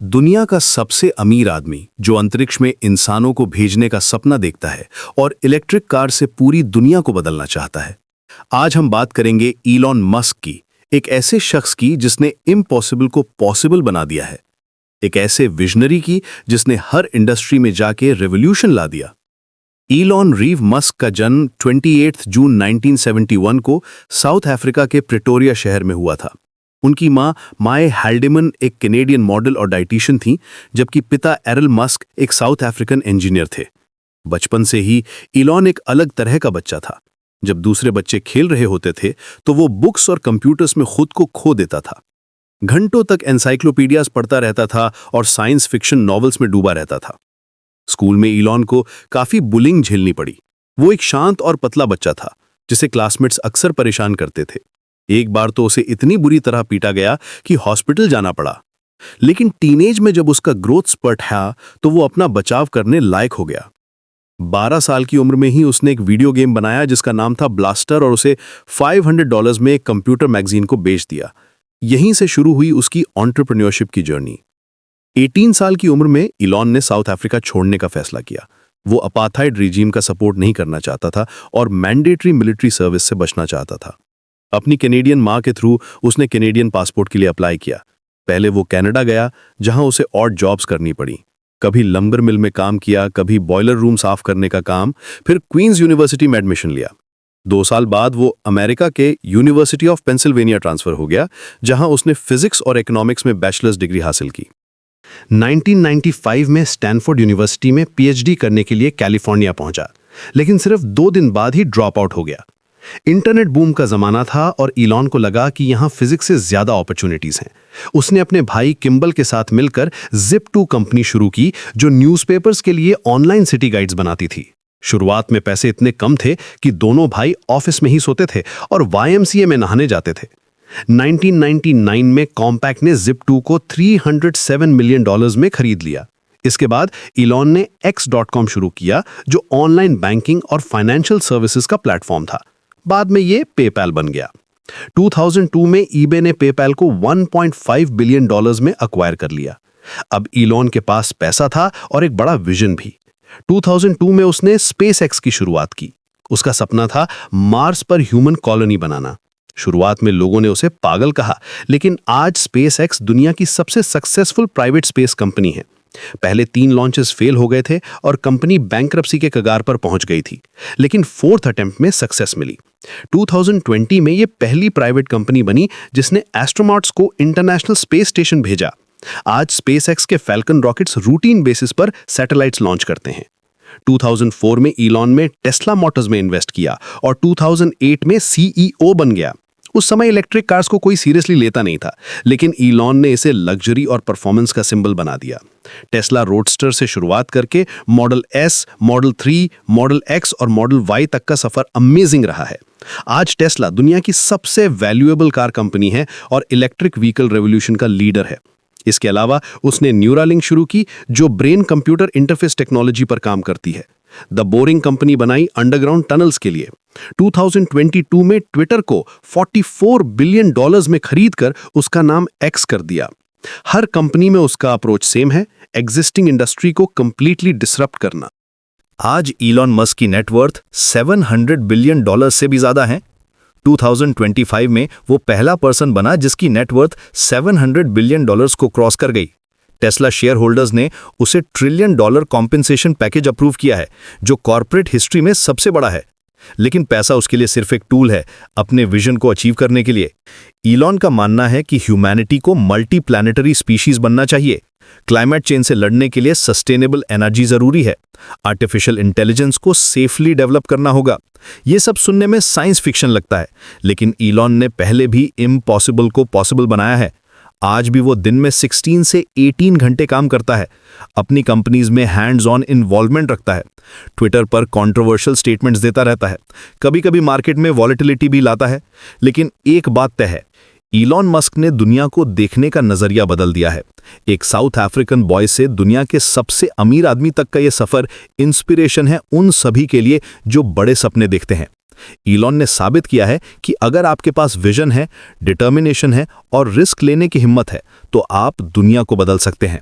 दुनिया का सबसे अमीर आदमी जो अंतरिक्ष में इंसानों को भेजने का सपना देखता है और इलेक्ट्रिक कार से पूरी दुनिया को बदलना चाहता है। आज हम बात करेंगे इलॉन मस्क की, एक ऐसे शख्स की जिसने इम्पॉसिबल को पॉसिबल बना दिया है, एक ऐसे विजनरी की जिसने हर इंडस्ट्री में जाके रेवोल्यूशन ला दिया। इलॉन रीव मस्क का जन्म 28 जून 1971 को साउथ अफ्रीका के प्रिटोरिया शहर में हुआ था। उनकी मां माए हाल्डेमन एक कैनेडियन मॉडल और डाइटिशियन थीं, जबकि पिता एरल मस्क एक साउथ अफ्रीकन इंजीनियर थे। बचपन से ही इलॉन एक अलग तरह का बच्चा था। जब दूसरे बच्चे खेल रहे होते थे तो वो बुक्स और कंप्यूटर्स में खुद को खो देता था। घंटों तक एनसाइक्लोपीडियाज पढ़ता रहता था और साइंस फिक्शन नॉवेल्स में डूबा रहता था। स्कूल में इलॉन को काफी बुलिंग झेलनी पड़ी। वो एक शांत और पतला बच्चा था जिसे क्लासमेट्स अक्सर परेशान करते थे। एक बार तो उसे इतनी बुरी तरह पीटा गया कि हॉस्पिटल जाना पड़ा। लेकिन टीनेज में जब उसका ग्रोथ स्पर्ट आया तो वो अपना बचाव करने लायक हो गया। 12 साल की उम्र में ही उसने एक वीडियो गेम बनाया जिसका नाम था ब्लास्टर और उसे $500 में एक कंप्यूटर मैगजीन को बेच दिया। यहीं से शुरू हुई उसकी एंटरप्रेन्योरशिप की जर्नी। 18 साल की उम्र में इलॉन ने साउथ अफ्रीका छोड़ने का फैसला किया। वो अपार्थाइड रिजीम का सपोर्ट नहीं करना चाहता था और मैंडेटरी मिलिट्री सर्विस से बचना चाहता था। अपनी कैनेडियन मां के थ्रू उसने कैनेडियन पासपोर्ट के लिए अप्लाई किया। पहले वो कनाडा गया, जहां उसे ऑड जॉब्स करनी पड़ी। कभी लंबर मिल में काम किया, कभी बॉयलर रूम साफ करने का काम, फिर क्वींस यूनिवर्सिटी में एडमिशन लिया। 2 साल बाद वो अमेरिका के यूनिवर्सिटी ऑफ पेंसिल्वेनिया ट्रांसफर हो गया, जहां उसने फिजिक्स और इकोनॉमिक्स में बैचलर्स डिग्री हासिल की। 1995 में स्टैनफोर्ड यूनिवर्सिटी में पीएचडी करने के लिए कैलिफोर्निया पहुंचा, लेकिन सिर्फ 2 दिन बाद ही ड्रॉप आउट हो गया। इंटरनेट बूम का जमाना था और इलॉन को लगा कि यहां फिजिक्स से ज्यादा अपॉर्चुनिटीज हैं। उसने अपने भाई किम्बल के साथ मिलकर Zip2 कंपनी शुरू की, जो न्यूज़पेपर्स के लिए ऑनलाइन सिटी गाइड्स बनाती थी। शुरुआत में पैसे इतने कम थे कि दोनों भाई ऑफिस में ही सोते थे और YMCA में नहाने जाते थे। 1999 में कॉम्पैक्ट ने Zip2 को $307 मिलियन में खरीद लिया। इसके बाद इलॉन ने X.com शुरू किया, जो ऑनलाइन बैंकिंग और फाइनेंशियल सर्विसेज का प्लेटफॉर्म था। बाद में ये पेपैल बन गया। 2002 में eBay ने पेपैल को $1.5 बिलियन में अक्वायर कर लिया। अब इलॉन के पास पैसा था और एक बड़ा विजन भी। 2002 में उसने SpaceX की शुरुआत की। उसका सपना था मार्स पर ह्यूमन कॉलोनी बनाना। शुरुआत में लोगों ने उसे पागल कहा, लेकिन आज SpaceX दुनिया की सबसे सक्सेसफुल प्राइवेट स्पेस कंपनी है। पहले 3 लॉन्चेस फेल हो गए थे और कंपनी बैंक्रप्सी के कगार पर पहुंच गई थी, लेकिन 4th अटेम्प्ट में सक्सेस मिली। 2020 में ये पहली प्राइवेट कंपनी बनी जिसने एस्ट्रोनॉट्स को इंटरनेशनल स्पेस स्टेशन भेजा। आज SpaceX के फैल्कन रॉकेट्स रूटीन बेसिस पर सैटेलाइट्स लॉन्च करते हैं। 2004 में इलॉन ने टेस्ला मोटर्स में इन्वेस्ट किया और 2008 में CEO बन गया। उस समय इलेक्ट्रिक कार्स को कोई सीरियसली लेता नहीं था, लेकिन इलॉन ने इसे लग्जरी और परफॉर्मेंस का सिंबल बना दिया। टेस्ला रोडस्टर से शुरुआत करके model S, model 3, model X और मॉडल Y तक का सफर अमेजिंग रहा है। आज टेस्ला दुनिया की सबसे वैल्यूएबल कार कंपनी है और इलेक्ट्रिक व्हीकल रेवोल्यूशन का लीडर है। इसके अलावा उसने न्यूरालिंक शुरू की, जो ब्रेन कंप्यूटर इंटरफेस टेक्नोलॉजी पर काम करती है। द बोरिंग कंपनी बनाई अंडरग्राउंड टनल्स के लिए। 2022 में ट्विटर को $44 बिलियन में खरीदकर उसका नाम X कर दिया। हर कंपनी में उसका अप्रोच सेम है, एग्जिस्टिंग इंडस्ट्री को कंप्लीटली डिसरप्ट करना। आज इलॉन मस्क की नेटवर्थ $700 बिलियन से भी ज्यादा है। 2025 में वो पहला पर्सन बना जिसकी नेटवर्थ $700 बिलियन को क्रॉस कर गई। टेस्ला शेयर होल्डर्स ने उसे $1 ट्रिलियन कॉम्पेंसेशन पैकेज अप्रूव किया है, जो कॉर्पोरेट हिस्ट्री में सबसे बड़ा है। लेकिन पैसा उसके लिए सिर्फ एक टूल है, अपने विजन को अचीव करने के लिए। इलॉन का मानना है कि ह्यूमैनिटी को मल्टी प्लैनेटरी स्पीशीज बनना चाहिए। क्लाइमेट चेंज से लड़ने के लिए सस्टेनेबल एनर्जी जरूरी है। आर्टिफिशियल इंटेलिजेंस को सेफली डेवलप करना होगा। ये सब सुनने में साइंस फिक्शन लगता है, लेकिन इलॉन ने पहले भी इम्पॉसिबल को पॉसिबल बनाया है। आज भी वो दिन में 16 से 18 घंटे काम करता है। अपनी कंपनीज में हैंड्स ऑन इन्वॉल्वमेंट रखता है। ट्विटर पर कंट्रोवर्शियल स्टेटमेंट्स देता रहता है। कभी-कभी मार्केट में वॉलेटिलिटी भी लाता है। लेकिन एक बात तय है, इलॉन मस्क ने दुनिया को देखने का नजरिया बदल दिया है। एक साउथ अफ्रीकन बॉय से दुनिया के सबसे अमीर आदमी तक का यह सफर इंस्पिरेशन है उन सभी के लिए जो बड़े सपने देखते हैं। इलॉन ने साबित किया है कि अगर आपके पास विजन है, डिटर्मिनेशन है और रिस्क लेने की हिम्मत है, तो आप दुनिया को बदल सकते हैं।